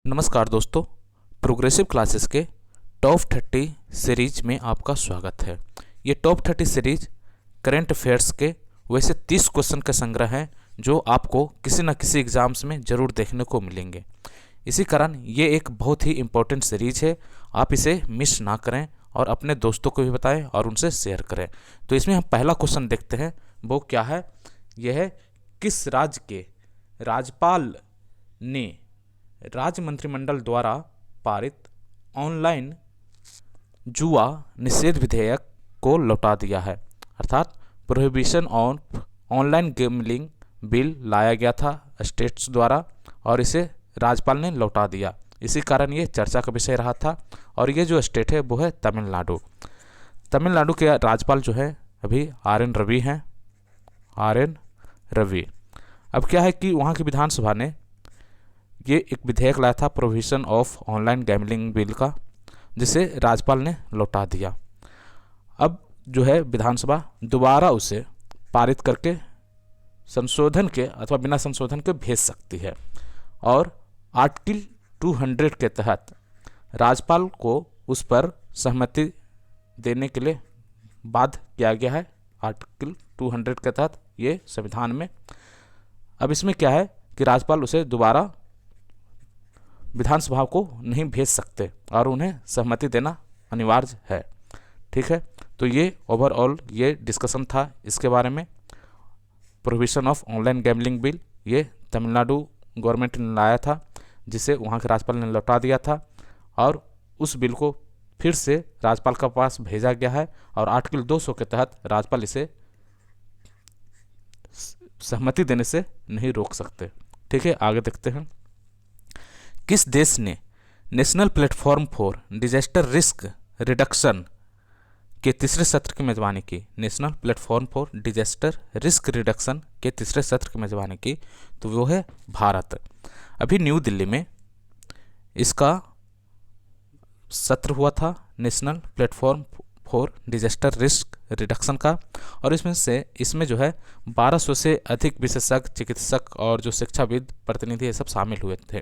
नमस्कार दोस्तों, progressive classes के टॉप 30 सीरीज में आपका स्वागत है। ये टॉप 30 सीरीज करंट अफेयर्स के वैसे 30 क्वेश्चन का संग्रह है जो आपको किसी न किसी एग्ज़ाम्स में ज़रूर देखने को मिलेंगे। इसी कारण ये एक बहुत ही इम्पोर्टेंट सीरीज है। आप इसे मिस ना करें और अपने दोस्तों को भी बताएं और उनसे शेयर करें। तो इसमें हम पहला क्वेश्चन देखते हैं, वो क्या है। यह है, किस राज्य के राज्यपाल ने राज्य मंत्रिमंडल द्वारा पारित ऑनलाइन जुआ निषेध विधेयक को लौटा दिया है। अर्थात प्रोहिबिशन ऑफ ऑनलाइन गेमलिंग बिल लाया गया था स्टेट्स द्वारा और इसे राज्यपाल ने लौटा दिया। इसी कारण ये चर्चा का विषय रहा था। और ये जो स्टेट है वो है तमिलनाडु। तमिलनाडु के राज्यपाल जो है अभी RN रवि हैं। RN रवि। अब क्या है कि वहाँ की विधानसभा ने ये एक विधेयक लाया था prohibition of online gambling bill का, जिसे राज्यपाल ने लौटा दिया। अब जो है विधानसभा दोबारा उसे पारित करके संशोधन के अथवा बिना संशोधन के भेज सकती है। और आर्टिकल 200 के तहत राज्यपाल को उस पर सहमति देने के लिए बाध्य किया गया है। आर्टिकल 200 के तहत ये संविधान में। अब इसमें क्या है कि राज्यपाल उसे दोबारा विधानसभा को नहीं भेज सकते और उन्हें सहमति देना अनिवार्य है। ठीक है, तो ये ओवरऑल ये डिस्कशन था इसके बारे में। Prohibition of online gambling bill ये तमिलनाडु गवर्नमेंट ने लाया था, जिसे वहाँ के राज्यपाल ने लौटा दिया था और उस बिल को फिर से राज्यपाल के पास भेजा गया है और आर्टिकल 200 के तहत राज्यपाल इसे सहमति देने से नहीं रोक सकते। ठीक है, आगे देखते हैं। किस देश ने national platform for disaster risk reduction के तीसरे सत्र की मेजबानी की। National platform for disaster risk reduction के तीसरे सत्र की मेजबानी की, तो वो है भारत। अभी न्यू दिल्ली में इसका सत्र हुआ था national platform for disaster risk reduction का। और इसमें जो है 1200 से अधिक विशेषज्ञ, चिकित्सक और जो शिक्षाविद प्रतिनिधि ये सब शामिल हुए थे।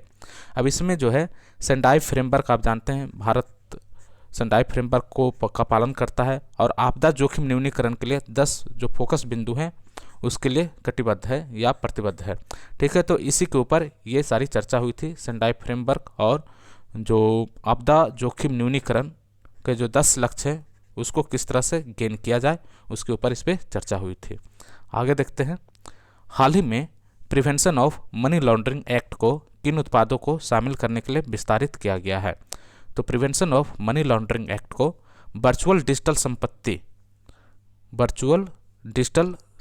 अब इसमें जो है सेंडाई फ्रेमवर्क, आप जानते हैं भारत सेंडाई फ्रेमवर्क का पालन करता है और आपदा जोखिम न्यूनीकरण के लिए 10 जो फोकस बिंदु हैं उसके लिए कटिबद्ध है या प्रतिबद्ध है। ठीक है, तो इसी के ऊपर ये सारी चर्चा हुई थी। सेंडाई फ्रेमवर्क और जो आपदा जोखिम न्यूनीकरण के जो 10 लक्ष्य हैं उसको किस तरह से गेन किया जाए उसके ऊपर इस पर चर्चा हुई थी। आगे देखते हैं। हाल ही में prevention of money laundering act को किन उत्पादों को शामिल करने के लिए विस्तारित किया गया है। तो prevention of money laundering act को वर्चुअल डिजिटल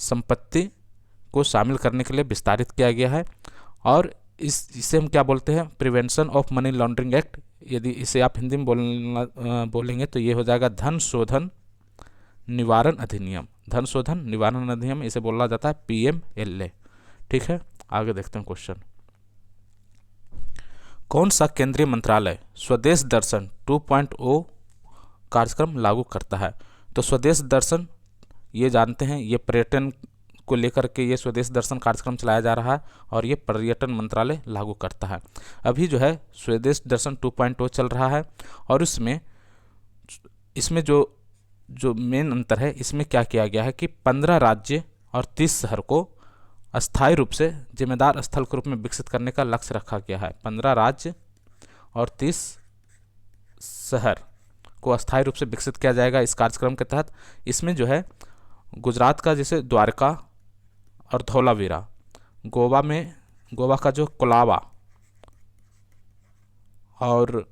संपत्ति को शामिल करने के लिए विस्तारित किया गया है। और इसे हम क्या बोलते हैं, prevention of money laundering act. यदि इसे आप हिंदी में बोलेंगे तो ये हो जाएगा धन शोधन निवारण अधिनियम। धन शोधन निवारण अधिनियम इसे बोला जाता है PMLA। ठीक है, आगे देखते हैं क्वेश्चन। कौन सा केंद्रीय मंत्रालय स्वदेश दर्शन 2.0 कार्यक्रम लागू करता है। तो स्वदेश दर्शन ये जानते हैं, ये पर्यटन को लेकर के ये स्वदेश दर्शन कार्यक्रम चलाया जा रहा है और ये पर्यटन मंत्रालय लागू करता है। अभी जो है स्वदेश दर्शन 2.0 चल रहा है और इसमें जो मेन अंतर है, इसमें क्या किया गया है कि 15 राज्य और 30 शहर को अस्थायी रूप से जिम्मेदार स्थल के रूप में विकसित करने का लक्ष्य रखा गया है। 15 राज्य और 30 शहर को अस्थायी रूप से विकसित किया जाएगा इस कार्यक्रम के तहत। इसमें जो है गुजरात का जैसे द्वारका और धौलावीरा, गोवा का जो कोलाबा और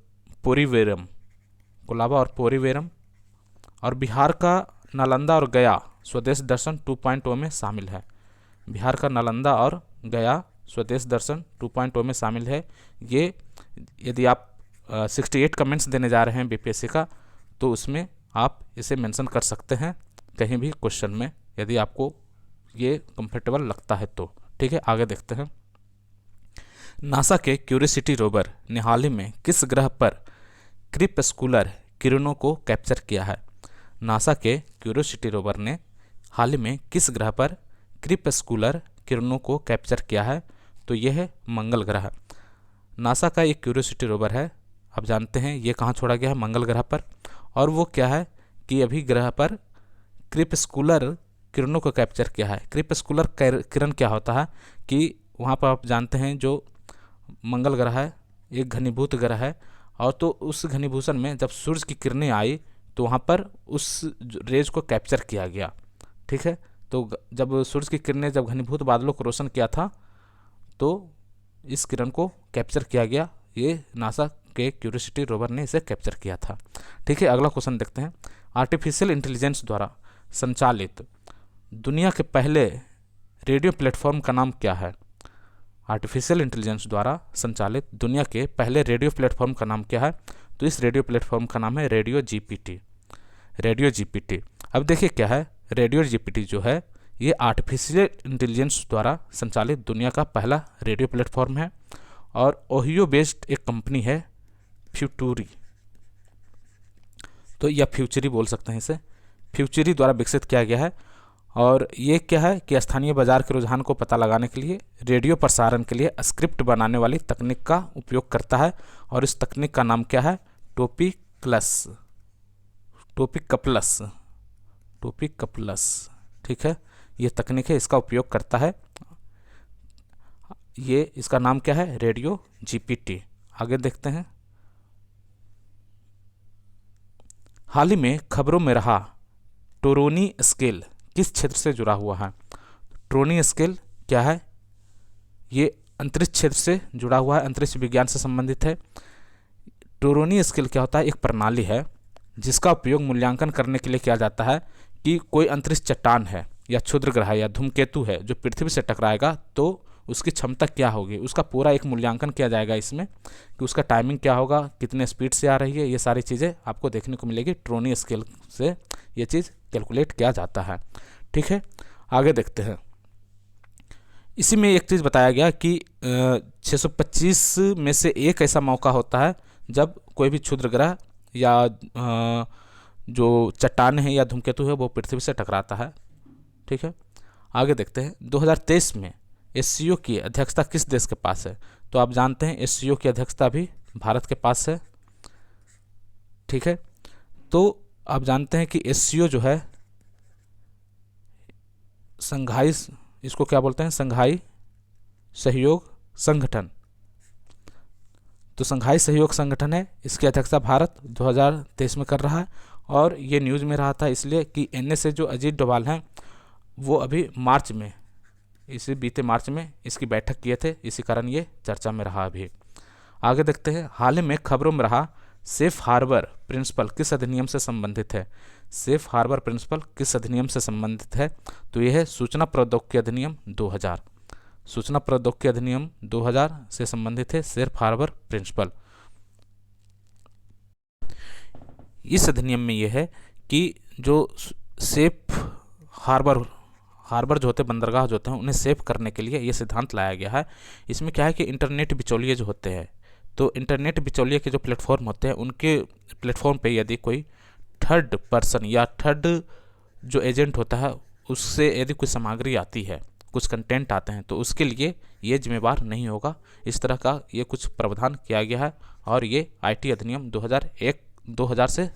पोरीवेरम, और बिहार का नालंदा और गया स्वदेश दर्शन 2.0 में शामिल है। बिहार का नालंदा और गया स्वदेश दर्शन 2.0 में शामिल है। ये यदि आप 68 कमेंट्स देने जा रहे हैं BPSC का, तो उसमें आप इसे मेंशन कर सकते हैं कहीं भी क्वेश्चन में, यदि आपको ये कंफर्टेबल लगता है तो। ठीक है, आगे देखते हैं। नासा के क्यूरियोसिटी रोवर ने हाल ही में किस ग्रह पर क्रिपस्कुलर किरणों को कैप्चर किया है। नासा के क्यूरियोसिटी रोवर ने हाल ही में किस ग्रह पर क्रिपस्कुलर किरणों को कैप्चर किया है। तो यह है मंगल ग्रह। नासा का एक क्यूरियोसिटी रोवर है, आप जानते हैं ये कहाँ छोड़ा गया है, मंगल ग्रह पर। और वो क्या है कि अभी ग्रह पर क्रिपस्कुलर किरणों को कैप्चर किया है। क्रिपस्कुलर किरण क्या होता है कि वहाँ पर आप जानते हैं जो मंगल ग्रह है एक घनीभूत ग्रह है, और तो उस घनीभूषण में जब सूर्य की किरणें आई तो वहाँ पर उस रेज को कैप्चर किया गया। ठीक है, तो जब सूर्य की किरणें जब घनीभूत बादलों को रोशन किया था तो इस किरण को कैप्चर किया गया, ये नासा के क्यूरियोसिटी रोवर ने इसे कैप्चर किया था। ठीक है, अगला क्वेश्चन देखते हैं। आर्टिफिशियल इंटेलिजेंस द्वारा संचालित दुनिया के पहले रेडियो प्लेटफॉर्म का नाम क्या है? आर्टिफिशियल इंटेलिजेंस द्वारा संचालित दुनिया के पहले रेडियो प्लेटफॉर्म का नाम क्या है? तो इस रेडियो प्लेटफॉर्म का नाम है रेडियो जीपीटी। Radio GPT. अब देखिए क्या है, रेडियो जीपीटी जो है ये आर्टिफिशियल इंटेलिजेंस द्वारा संचालित दुनिया का पहला रेडियो प्लेटफॉर्म है, और ओहियो बेस्ड एक कंपनी है फ्यूटूरी, तो या फ्यूचरी बोल सकते हैं इसे, फ्यूचरी द्वारा विकसित किया गया है। और ये क्या है कि स्थानीय बाजार के रुझान को पता लगाने के लिए रेडियो प्रसारण के लिए स्क्रिप्ट बनाने वाली तकनीक का उपयोग करता है, और इस तकनीक का नाम क्या है? टोपिकप्लस। ठीक है, ये तकनीक है, इसका उपयोग करता है। ये इसका नाम क्या है? Radio GPT. आगे देखते हैं। हाल ही में खबरों में रहा टोरोनी स्केल किस क्षेत्र से जुड़ा हुआ है? टोरोनी स्केल क्या है? ये अंतरिक्ष क्षेत्र से जुड़ा हुआ है, अंतरिक्ष विज्ञान से संबंधित है। टोरोनी स्केल क्या होता है? एक प्रणाली है जिसका उपयोग मूल्यांकन करने के लिए किया जाता है कि कोई अंतरिक्ष चट्टान है या क्षुद्र ग्रह या धूमकेतु है जो पृथ्वी से टकराएगा तो उसकी क्षमता क्या होगी, उसका पूरा एक मूल्यांकन किया जाएगा इसमें, कि उसका टाइमिंग क्या होगा, कितने स्पीड से आ रही है, ये सारी चीज़ें आपको देखने को मिलेगी। टोरोनी स्केल से ये चीज़ कैलकुलेट किया जाता है। ठीक है, आगे देखते हैं। इसी में एक चीज़ बताया गया कि 625 में से एक ऐसा मौका होता है जब कोई भी क्षुद्र ग्रह या जो चट्टान है या धूमकेतु है वो पृथ्वी से टकराता है। ठीक है, आगे देखते हैं। 2023 में एससीओ की अध्यक्षता किस देश के पास है? तो आप जानते हैं एससीओ की अध्यक्षता भी भारत के पास है। ठीक है, तो आप जानते हैं कि एससीओ जो है संघाई, इसको क्या बोलते हैं? संघाई सहयोग संगठन। तो संघाई सहयोग संगठन है, इसकी अध्यक्षता भारत 2023 में कर रहा है। और ये न्यूज़ में रहा था इसलिए कि एनएसए जो अजीत डोभाल हैं वो अभी मार्च में, इसी बीते मार्च में इसकी बैठक किए थे, इसी कारण ये चर्चा में रहा अभी। आगे देखते हैं। हाल ही में खबरों में रहा सेफ हार्बर प्रिंसिपल किस अधिनियम से संबंधित है? सेफ हार्बर प्रिंसिपल किस अधिनियम से संबंधित है? तो यह है सूचना प्रौद्योगिकी अधिनियम 2000। सूचना प्रौद्योगिकी अधिनियम 2000 से संबंधित है सेफ हार्बर प्रिंसिपल। इस अधिनियम में यह है कि जो सेफ हार्बर जो होते हैं, बंदरगाह जो होते हैं, उन्हें सेफ करने के लिए ये सिद्धांत लाया गया है। इसमें क्या है कि इंटरनेट बिचौलिए जो होते हैं, तो इंटरनेट बिचौलिए के जो प्लेटफॉर्म होते हैं उनके प्लेटफॉर्म पे यदि कोई थर्ड पर्सन या थर्ड जो एजेंट होता है उससे यदि कोई सामग्री आती है, कुछ कंटेंट आते हैं, तो उसके लिए ये जिम्मेवार नहीं होगा। इस तरह का ये कुछ प्रावधान किया गया है, और ये आईटी अधिनियम 2000 से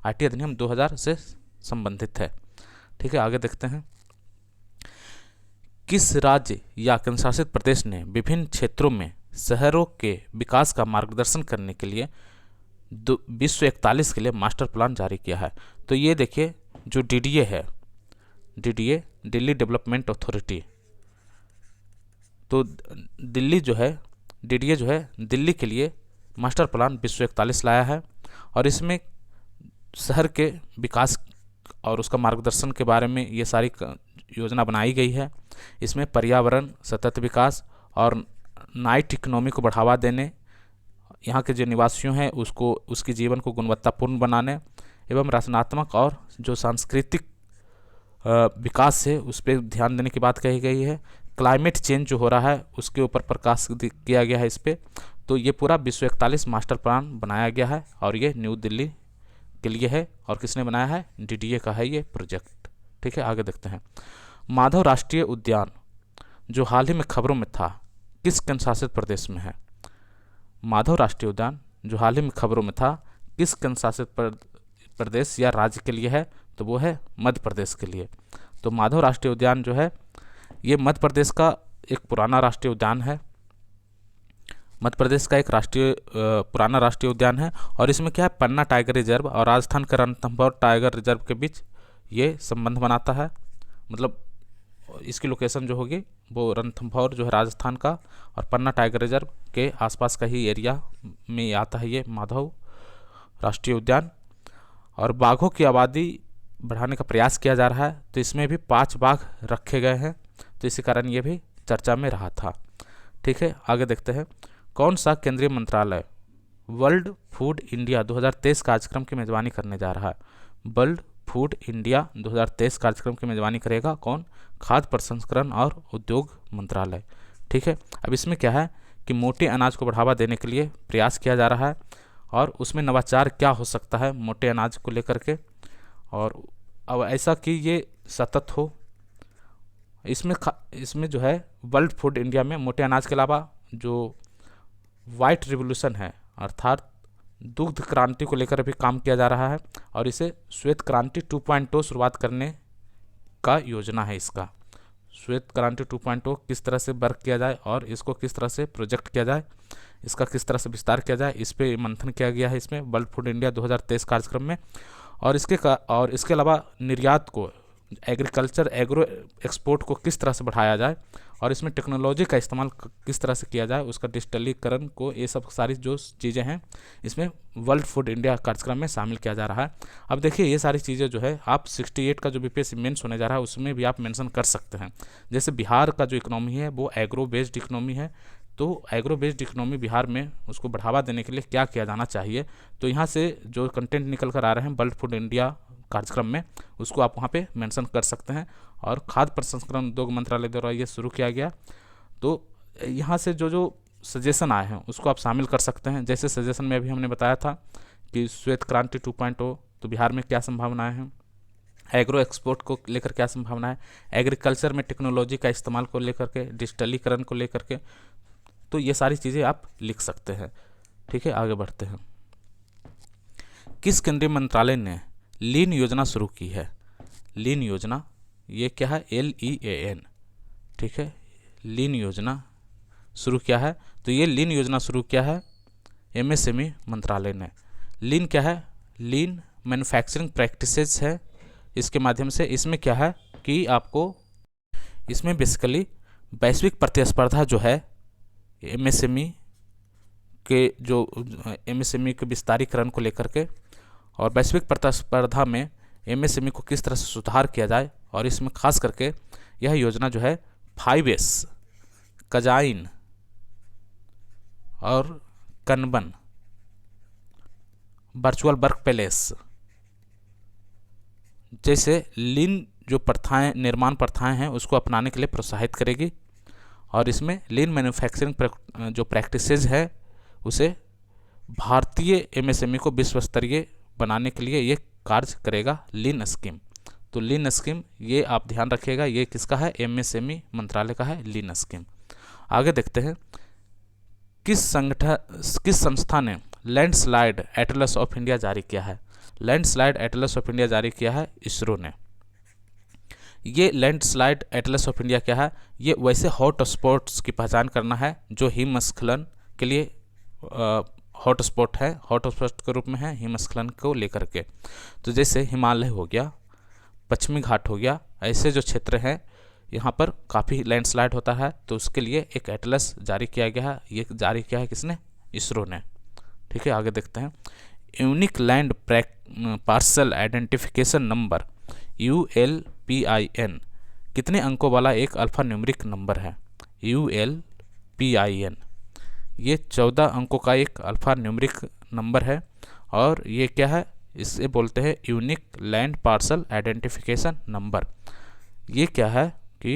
आईटी अधिनियम 2000 से संबंधित है। ठीक है, आगे देखते हैं। किस राज्य या केंद्रशासित प्रदेश ने विभिन्न क्षेत्रों में शहरों के विकास का मार्गदर्शन करने के लिए 2041 के लिए मास्टर प्लान जारी किया है? तो ये देखिए जो डीडीए है, डीडीए दिल्ली डेवलपमेंट अथॉरिटी, तो दिल्ली जो है डीडीए जो है दिल्ली के लिए मास्टर प्लान 2041 लाया है, और इसमें शहर के विकास और उसका मार्गदर्शन के बारे में ये सारी योजना बनाई गई है। इसमें पर्यावरण, सतत विकास और नाइट इकोनॉमी को बढ़ावा देने, यहाँ के जो निवासियों हैं उसको, उसकी जीवन को गुणवत्तापूर्ण बनाने एवं रचनात्मक और जो सांस्कृतिक विकास है उस पर ध्यान देने की बात कही गई है। क्लाइमेट चेंज जो हो रहा है उसके ऊपर प्रकाश किया गया है इस पर। तो ये पूरा 2041 मास्टर प्लान बनाया गया है, और ये न्यू दिल्ली के लिए है, और किसने बनाया है? डीडीए का है ये प्रोजेक्ट। ठीक है, आगे देखते हैं। माधव राष्ट्रीय उद्यान जो हाल ही में खबरों में था किस केंद्र शासित प्रदेश में है? माधव राष्ट्रीय उद्यान जो हाल ही में खबरों में था, किस केंद्र शासित प्रदेश या राज्य के लिए है? तो वो है मध्य प्रदेश के लिए। तो माधव राष्ट्रीय उद्यान जो है ये मध्य प्रदेश का एक पुराना राष्ट्रीय उद्यान है। मध्य प्रदेश का एक पुराना राष्ट्रीय उद्यान है और इसमें क्या है, पन्ना टाइगर रिजर्व और राजस्थान के रणथंभौर टाइगर रिजर्व के बीच ये संबंध बनाता है। मतलब इसकी लोकेशन जो होगी वो रणथंभौर जो है राजस्थान का और पन्ना टाइगर रिजर्व के आसपास का ही एरिया में आता है ये माधव राष्ट्रीय उद्यान। और बाघों की आबादी बढ़ाने का प्रयास किया जा रहा है, तो इसमें भी 5 बाघ रखे गए हैं, तो इसी कारण ये भी चर्चा में रहा था। ठीक है, आगे देखते हैं। कौन सा केंद्रीय मंत्रालय वर्ल्ड फूड इंडिया 2023 कार्यक्रम की मेजबानी करने जा रहा है? वर्ल्ड फूड इंडिया 2023 कार्यक्रम की मेजबानी करेगा कौन? खाद्य प्रसंस्करण और उद्योग मंत्रालय। ठीक है, अब इसमें क्या है कि मोटे अनाज को बढ़ावा देने के लिए प्रयास किया जा रहा है और उसमें नवाचार क्या हो सकता है मोटे अनाज को लेकर के, और अब ऐसा कि ये सतत हो। इसमें जो है वर्ल्ड फूड इंडिया में मोटे अनाज के अलावा जो वाइट रिवोल्यूशन है अर्थात दुग्ध क्रांति को लेकर भी काम किया जा रहा है और इसे श्वेत क्रांति 2.0 शुरुआत करने का योजना है। इसका श्वेत क्रांति 2.0 किस तरह से वर्क किया जाए और इसको किस तरह से प्रोजेक्ट किया जाए, इसका किस तरह से विस्तार किया जाए, इस पे मंथन किया गया है इसमें वर्ल्ड फूड इंडिया 2023 कार्यक्रम में। और इसके अलावा निर्यात को, एग्रीकल्चर एग्रो एक्सपोर्ट को किस तरह से बढ़ाया जाए और इसमें टेक्नोलॉजी का इस्तेमाल किस तरह से किया जाए, उसका डिजिटलीकरण को, ये सब सारी जो चीज़ें हैं इसमें वर्ल्ड फूड इंडिया कार्यक्रम में शामिल किया जा रहा है। अब देखिए ये सारी चीज़ें जो है आप 68 का जो बीपीएससी मेंस होने जा रहा है उसमें भी आप मेंशन कर सकते हैं। जैसे बिहार का जो इकोनॉमी है वो एग्रो बेस्ड इकोनॉमी है, तो एग्रो बेस्ड इकोनॉमी बिहार में उसको बढ़ावा देने के लिए क्या किया जाना चाहिए, तो यहाँ से जो कंटेंट निकल कर आ रहे हैं वर्ल्ड फूड इंडिया कार्यक्रम में उसको आप वहाँ पे मेंशन कर सकते हैं। और खाद्य प्रसंस्करण उद्योग मंत्रालय द्वारा ये शुरू किया गया, तो यहाँ से जो सजेशन आए हैं उसको आप शामिल कर सकते हैं। जैसे सजेशन में अभी हमने बताया था कि श्वेत क्रांति 2.0, तो बिहार में क्या संभावनाएं हैं, एग्रो एक्सपोर्ट को लेकर क्या संभावना है, एग्रीकल्चर में टेक्नोलॉजी का इस्तेमाल को लेकर के, डिजिटलीकरण को लेकर के, तो ये सारी चीज़ें आप लिख सकते हैं। ठीक है, आगे बढ़ते हैं। किस केंद्रीय मंत्रालय ने लीन योजना शुरू की है? लीन योजना ये क्या है? LEAN। ठीक है, लीन योजना शुरू किया है, तो ये लीन योजना शुरू किया है MSME मंत्रालय ने। लीन क्या है? लीन मैन्युफैक्चरिंग प्रैक्टिसेस है। इसके माध्यम से इसमें क्या है कि आपको इसमें बेसिकली वैश्विक प्रतिस्पर्धा जो है MSME के विस्तारीकरण को लेकर के और वैश्विक प्रतिस्पर्धा में MSME को किस तरह से सुधार किया जाए, और इसमें खास करके यह योजना जो है 5S, कजाइन और कनबन वर्चुअल वर्क प्लेस जैसे लीन जो प्रथाएं, निर्माण प्रथाएं हैं उसको अपनाने के लिए प्रोत्साहित करेगी। और इसमें लीन मैन्युफैक्चरिंग जो प्रैक्टिसेज है उसे भारतीय MSME को विश्व स्तरीय बनाने के लिए ये कार्य करेगा, लीन स्कीम। तो लीन स्कीम ये आप ध्यान रखिएगा, ये किसका है? MSME मंत्रालय का है लीन स्कीम। आगे देखते हैं। किस संस्था ने लैंडस्लाइड एटलस ऑफ इंडिया जारी किया है? लैंडस्लाइड एटलस ऑफ इंडिया जारी किया है इसरो ने। ये लैंडस्लाइड एटलस ऑफ इंडिया क्या है? ये वैसे हॉट स्पॉट्स की पहचान करना है जो हिमस्खलन के लिए हॉट स्पॉट है, हॉट स्पॉट के रूप में है हिमस्खलन को लेकर के। तो जैसे हिमालय हो गया, पश्चिमी घाट हो गया, ऐसे जो क्षेत्र हैं यहाँ पर काफ़ी लैंडस्लाइड होता है, तो उसके लिए एक एटलस जारी किया गया है। ये जारी किया है किसने? इसरो ने। ठीक है, आगे देखते हैं। Unique land parcel identification number ULPIN कितने अंकों वाला एक अल्फा न्यूमेरिक नंबर है? ULPIN ये 14 अंकों का एक अल्फा न्यूमेरिक नंबर है और ये क्या है? इसे बोलते हैं unique land parcel identification number. ये क्या है कि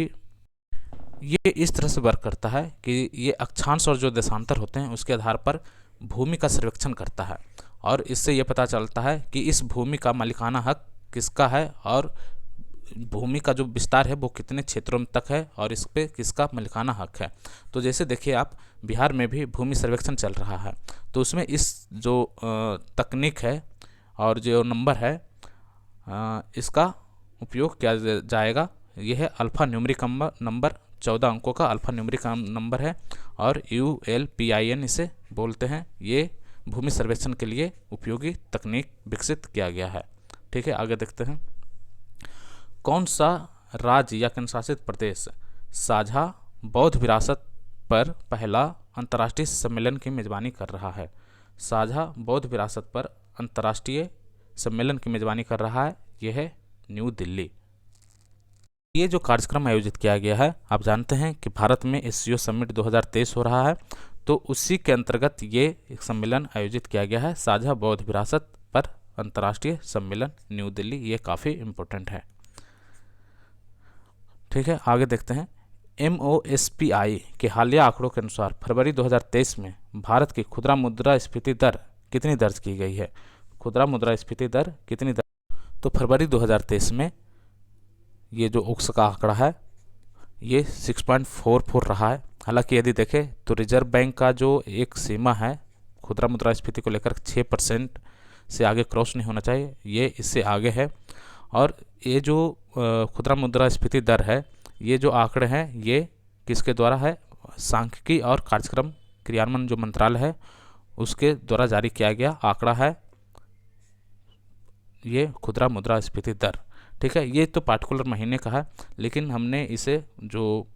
ये इस तरह से वर्क करता है कि ये अक्षांश और जो देशांतर होते हैं उसके आधार पर भूमि का सर्वेक्षण करता है और इससे ये पता चलता है कि इस भूमि का मालिकाना हक किसका है और भूमि का जो विस्तार है वो कितने क्षेत्रों में तक है और इस पे किसका मालिकाना हक है। तो जैसे देखिए आप, बिहार में भी भूमि सर्वेक्षण चल रहा है, तो उसमें इस जो तकनीक है और जो नंबर है इसका उपयोग किया जाएगा। यह है अल्फ़ा न्यूमेरिक नंबर, 14 अंकों का अल्फ़ा न्यूमेरिक नंबर है और ULPIN इसे बोलते हैं। ये भूमि सर्वेक्षण के लिए उपयोगी तकनीक विकसित किया गया है। ठीक है, आगे देखते हैं। कौन सा राज्य या केंद्रशासित प्रदेश साझा बौद्ध विरासत पर पहला अंतर्राष्ट्रीय सम्मेलन की मेज़बानी कर रहा है? साझा बौद्ध विरासत पर अंतर्राष्ट्रीय सम्मेलन की मेज़बानी कर रहा है, यह है न्यू दिल्ली। ये जो कार्यक्रम आयोजित किया गया है, आप जानते हैं कि भारत में SCO समिट 2023 हो रहा है, तो उसी के अंतर्गत ये एक सम्मेलन आयोजित किया गया है, साझा बौद्ध विरासत पर अंतर्राष्ट्रीय सम्मेलन न्यू दिल्ली। ये काफ़ी इम्पोर्टेंट है। ठीक है, आगे देखते हैं। MOSPI के हालिया आंकड़ों के अनुसार फरवरी 2023 में भारत की खुदरा मुद्रास्फीति दर कितनी दर्ज की गई है? खुदरा मुद्रास्फीति दर कितनी तो फरवरी 2023 में ये जो ओक्स का आंकड़ा है ये 6.44 रहा है। हालांकि यदि देखें तो रिजर्व बैंक का जो एक सीमा है खुदरा मुद्रास्फीति को लेकर 6% से आगे क्रॉस नहीं होना चाहिए, ये इससे आगे है। और ये जो खुदरा मुद्रास्फीति दर है, ये जो आंकड़े हैं ये किसके द्वारा है? सांख्यिकी और कार्यक्रम क्रियान्वयन जो मंत्रालय है उसके द्वारा जारी किया गया आंकड़ा है ये खुदरा मुद्रास्फीति दर। ठीक है, ये तो पार्टिकुलर महीने का है, लेकिन हमने इसे जो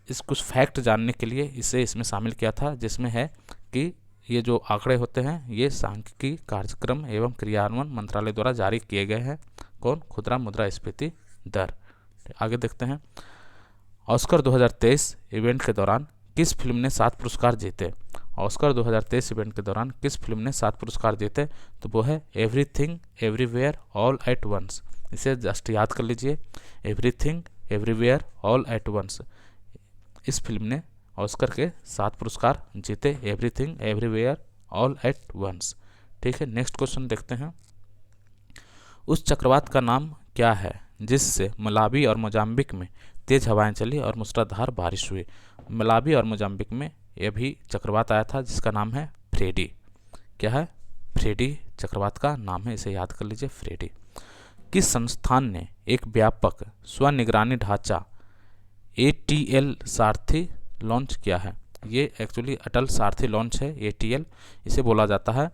इस कुछ फैक्ट जानने के लिए इसे इसमें शामिल किया था, जिसमें है कि ये जो आंकड़े होते हैं ये सांख्यिकी कार्यक्रम एवं क्रियान्वयन मंत्रालय द्वारा जारी किए गए हैं। कौन? खुदरा मुद्रास्फीति दर। आगे देखते हैं। ऑस्कर 2023 इवेंट के दौरान किस फिल्म ने 7 पुरस्कार जीते? ऑस्कर 2023 इवेंट के दौरान किस फिल्म ने 7 पुरस्कार जीते? तो वो है everything everywhere all at once. इसे जस्ट याद कर लीजिए, everything everywhere all at once. इस फिल्म ने ऑस्कर के 7 पुरस्कार जीते, everything everywhere all at once. ठीक है, नेक्स्ट क्वेश्चन देखते हैं। उस चक्रवात का नाम क्या है जिससे मलावी और मोजाम्बिक में तेज हवाएं चली और मूसलाधार बारिश हुई? मलावी और मोजाम्बिक में यह भी चक्रवात आया था जिसका नाम है फ्रेडी। क्या है? फ्रेडी चक्रवात का नाम है, इसे याद कर लीजिए, फ्रेडी। किस संस्थान ने एक व्यापक स्वनिगरानी ढांचा ATL सारथी लॉन्च किया है? ये एक्चुअली अटल सारथी लॉन्च है, ATL इसे बोला जाता है।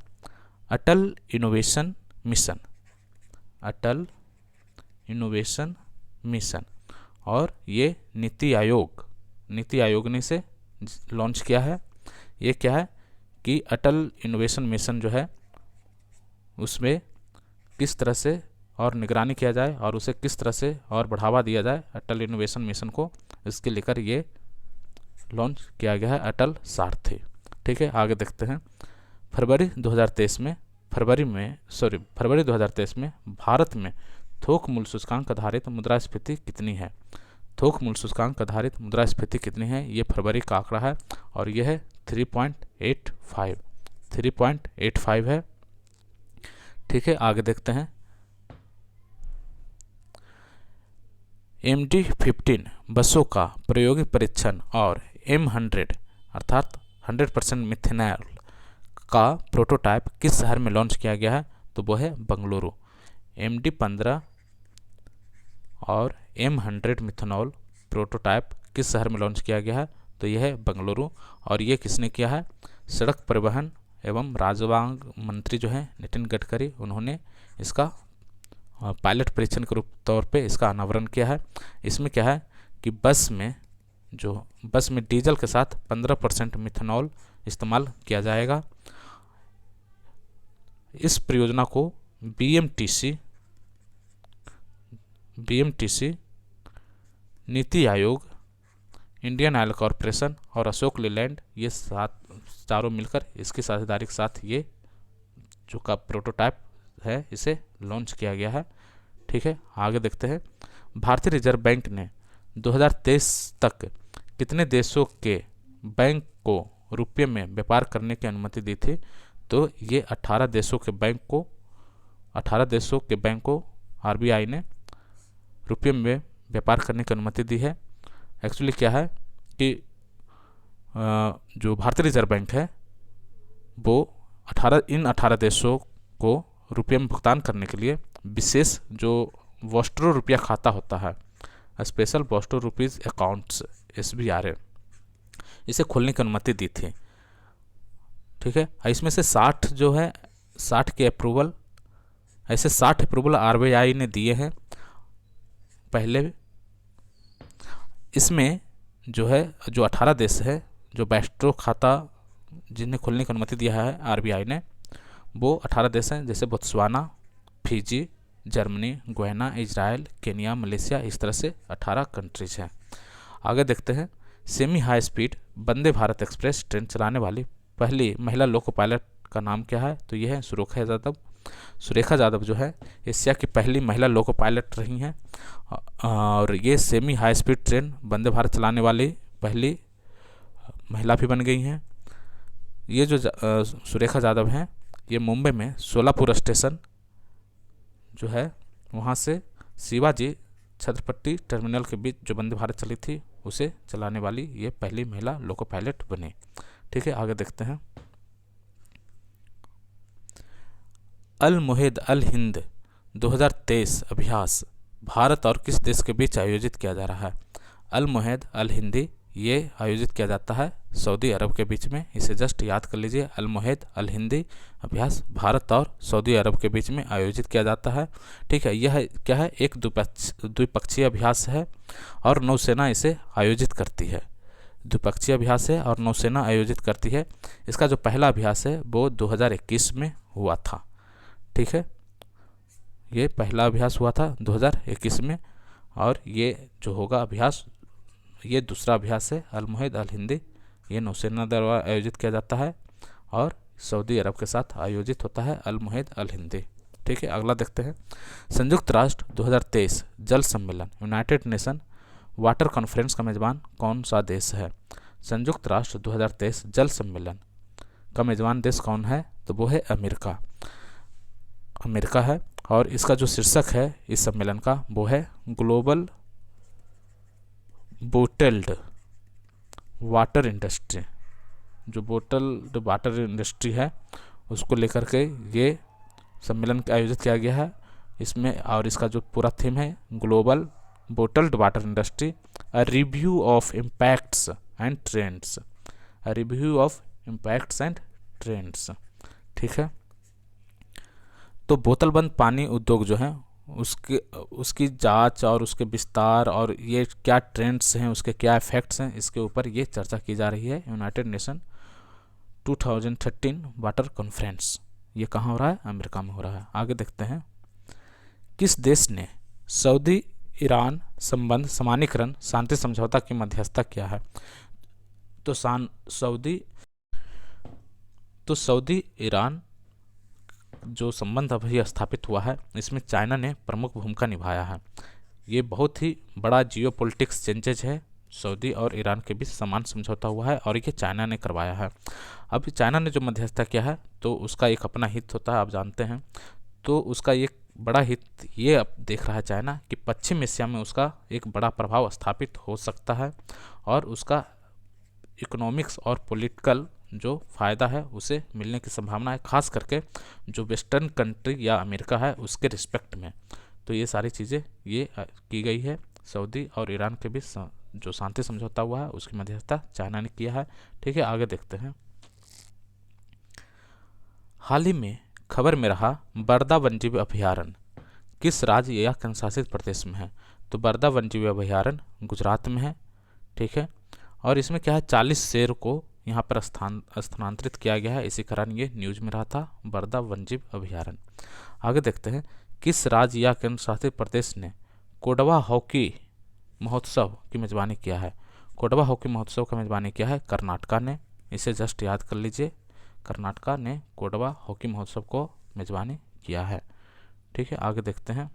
अटल इनोवेशन मिशन, अटल इनोवेशन मिशन। और ये नीति आयोग ने इसे लॉन्च किया है। ये क्या है कि अटल इनोवेशन मिशन जो है उसमें किस तरह से और निगरानी किया जाए और उसे किस तरह से और बढ़ावा दिया जाए अटल इनोवेशन मिशन को, इसके लेकर ये लॉन्च किया गया है अटल सारथी। ठीक है, आगे देखते हैं। फरवरी 2023 में भारत में थोक मूल्य सूचकांक आधारित मुद्रास्फीति कितनी है? थोक मूल्य सूचकांक आधारित मुद्रास्फीति कितनी है? ये फरवरी का आंकड़ा है और यह है 3.85 है। ठीक है, आगे देखते हैं। MD-15 बसों का प्रायोगिक परीक्षण और M100 अर्थात 100% मिथेनॉल का प्रोटोटाइप किस शहर में लॉन्च किया गया है? तो वो है बंगलुरु। MD-15 और M100 मिथेनॉल प्रोटोटाइप किस शहर में लॉन्च किया गया है? तो यह है बंगलुरु। और ये किसने किया है? सड़क परिवहन एवं राजमार्ग मंत्री जो है नितिन गडकरी, उन्होंने इसका पायलट परीक्षण के रूप तौर पे इसका अनावरण किया है। इसमें क्या है कि बस में डीजल के साथ 15% मिथेनॉल इस्तेमाल किया जाएगा। इस परियोजना को BMTC, NITI Aayog, Indian oil corporation और अशोक लेलैंड, ये चारों मिलकर इसकी साझेदारी के साथ ये जो का प्रोटोटाइप है इसे लॉन्च किया गया है। ठीक है, आगे देखते हैं। भारतीय रिजर्व बैंक ने 2023 तक कितने देशों के बैंक को रुपये में व्यापार करने की अनुमति दी थी? तो ये 18 देशों के बैंक को RBI ने रुपये में व्यापार करने की अनुमति दी है। एक्चुअली क्या है कि जो भारतीय रिजर्व बैंक है वो 18 देशों को रुपये में भुगतान करने के लिए विशेष जो वॉस्ट्रो रुपया खाता होता है, special Vostro rupees accounts SVRA, इसे खोलने की अनुमति दी थी। ठीक है, इसमें से 60 जो है 60 के अप्रूवल, ऐसे 60 अप्रूवल RBI ने दिए हैं पहले। इसमें जो है जो 18 देश है जो वॉस्ट्रो खाता जिन्हें खोलने की अनुमति दिया है RBI ने, वो 18 देश हैं, जैसे Botswana, Fiji, Germany, Guyana, Israel, Kenya, Malaysia, इस तरह से 18 कंट्रीज हैं। आगे देखते हैं। Semi high speed Vande Bharat express train चलाने वाली पहली महिला लोको पायलट का नाम क्या है? तो ये है सुरेखा यादव। सुरेखा यादव जो है एशिया की पहली महिला लोको पायलट रही हैं और ये semi high speed train Vande Bharat चलाने वाली पहली महिला भी बन गई हैं। ये जो सुरेखा यादव हैं ये मुंबई में सोलापुर स्टेशन जो है वहाँ से शिवाजी छत्रपति टर्मिनल के बीच जो वंदे भारत चली थी उसे चलाने वाली ये पहली महिला लोको पायलट बनी। ठीक है, आगे देखते हैं। अल मुहिद अल हिंद 2023 अभ्यास भारत और किस देश के बीच आयोजित किया जा रहा है? अल मुहिद अल हिंदी ये आयोजित किया जाता है सऊदी अरब के बीच में। इसे जस्ट याद कर लीजिए। अल मुहिद अल हिंदी अभ्यास भारत और सऊदी अरब के बीच में आयोजित किया जाता है। ठीक है, यह क्या है? एक द्विपक्षीय अभ्यास है और नौसेना इसे आयोजित करती है। द्विपक्षीय अभ्यास है और नौसेना आयोजित करती है। इसका जो पहला अभ्यास है वो 2021 में हुआ था। ठीक है, ये पहला अभ्यास हुआ था 2021 में और ये जो होगा अभ्यास ये दूसरा अभ्यास है अल मुहिद अल हिंदी। ये नौसेना द्वारा आयोजित किया जाता है और सऊदी अरब के साथ आयोजित होता है अल मुहिद अल हिंदी। ठीक है, अगला देखते हैं। संयुक्त राष्ट्र 2023 जल सम्मेलन यूनाइटेड नेशन वाटर कॉन्फ्रेंस का मेजबान कौन सा देश है? संयुक्त राष्ट्र 2023 जल सम्मेलन का मेजबान देश कौन है? तो वो है अमेरिका। अमेरिका है और इसका जो शीर्षक है इस सम्मेलन का वो है ग्लोबल बोटल्ड वाटर इंडस्ट्री। जो बोटल्ड वाटर इंडस्ट्री है उसको लेकर के ये सम्मेलन आयोजित किया गया है इसमें। और इसका जो पूरा थीम है global bottled water industry, a review of impacts and trends. A review of impacts and trends. ठीक है, तो बोतलबंद पानी उद्योग जो है उसकी जांच और उसके विस्तार और ये क्या ट्रेंड्स हैं, उसके क्या इफेक्ट्स हैं, इसके ऊपर ये चर्चा की जा रही है। यूनाइटेड नेशन 2013 वाटर कॉन्फ्रेंस ये कहाँ हो रहा है? अमेरिका में हो रहा है। आगे देखते हैं। किस देश ने सऊदी ईरान संबंध समानीकरण शांति समझौता की मध्यस्थता किया है? तो सऊदी ईरान जो संबंध अभी स्थापित हुआ है इसमें चाइना ने प्रमुख भूमिका निभाया है। ये बहुत ही बड़ा जियोपॉलिटिक्स चेंजेज है। सऊदी और ईरान के बीच समान समझौता हुआ है और ये चाइना ने करवाया है। अभी चाइना ने जो मध्यस्थता किया है तो उसका एक अपना हित होता है, आप जानते हैं। तो उसका एक बड़ा हित ये अब देख रहा है चाइना कि पश्चिम एशिया में उसका एक बड़ा प्रभाव स्थापित हो सकता है और उसका इकोनॉमिक्स और पॉलिटिकल जो फ़ायदा है उसे मिलने की संभावना है, खास करके जो वेस्टर्न कंट्री या अमेरिका है उसके रिस्पेक्ट में। तो ये सारी चीज़ें ये की गई है। सऊदी और ईरान के बीच जो शांति समझौता हुआ है उसकी मध्यस्थता चाइना ने किया है। ठीक है, आगे देखते हैं। हाल ही में खबर में रहा बरदा वन्यजीव अभयारण्य किस राज्य या केंद्र शासित प्रदेश में है? तो बरदा वन्यजीव अभयारण्य गुजरात में है। ठीक है, और इसमें क्या है 40 शेर को यहाँ पर स्थानांतरित किया गया है, इसी कारण ये न्यूज में रहा था बरदा वन्यजीव अभयारण्य। आगे देखते हैं। किस राज्य या केंद्र शासित प्रदेश ने कोडवा हॉकी महोत्सव की मेजबानी किया है? कोडवा हॉकी महोत्सव का मेजबानी किया है कर्नाटका ने। इसे जस्ट याद कर लीजिए, कर्नाटका ने कोडवा हॉकी महोत्सव को मेजबानी किया है। ठीक है, आगे देखते हैं।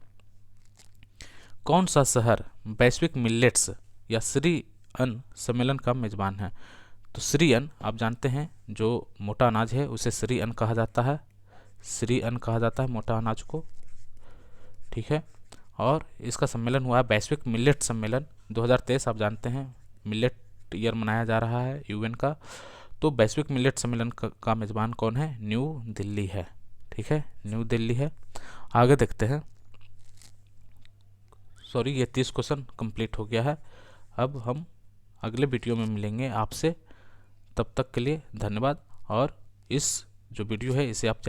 कौन सा शहर वैश्विक मिलेट्स या श्री अन्न सम्मेलन का मेजबान है? तो श्री अन्न आप जानते हैं जो मोटा अनाज है उसे श्री अन्न कहा जाता है। श्री अन्न कहा जाता है मोटा अनाज को। ठीक है, और इसका सम्मेलन हुआ है वैश्विक मिलेट सम्मेलन 2023। आप जानते हैं मिलेट ईयर मनाया जा रहा है यूएन का। तो वैश्विक मिलेट सम्मेलन का मेज़बान कौन है? न्यू दिल्ली है। ठीक है, न्यू दिल्ली है। आगे देखते हैं। सॉरी, ये 30 क्वेश्चन कंप्लीट हो गया है। अब हम अगले वीडियो में मिलेंगे आपसे। तब तक के लिए धन्यवाद। और इस जो वीडियो है इसे आप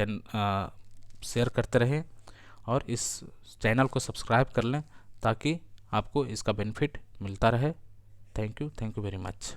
शेयर करते रहें और इस चैनल को सब्सक्राइब कर लें ताकि आपको इसका बेनिफिट मिलता रहे। Thank you very much.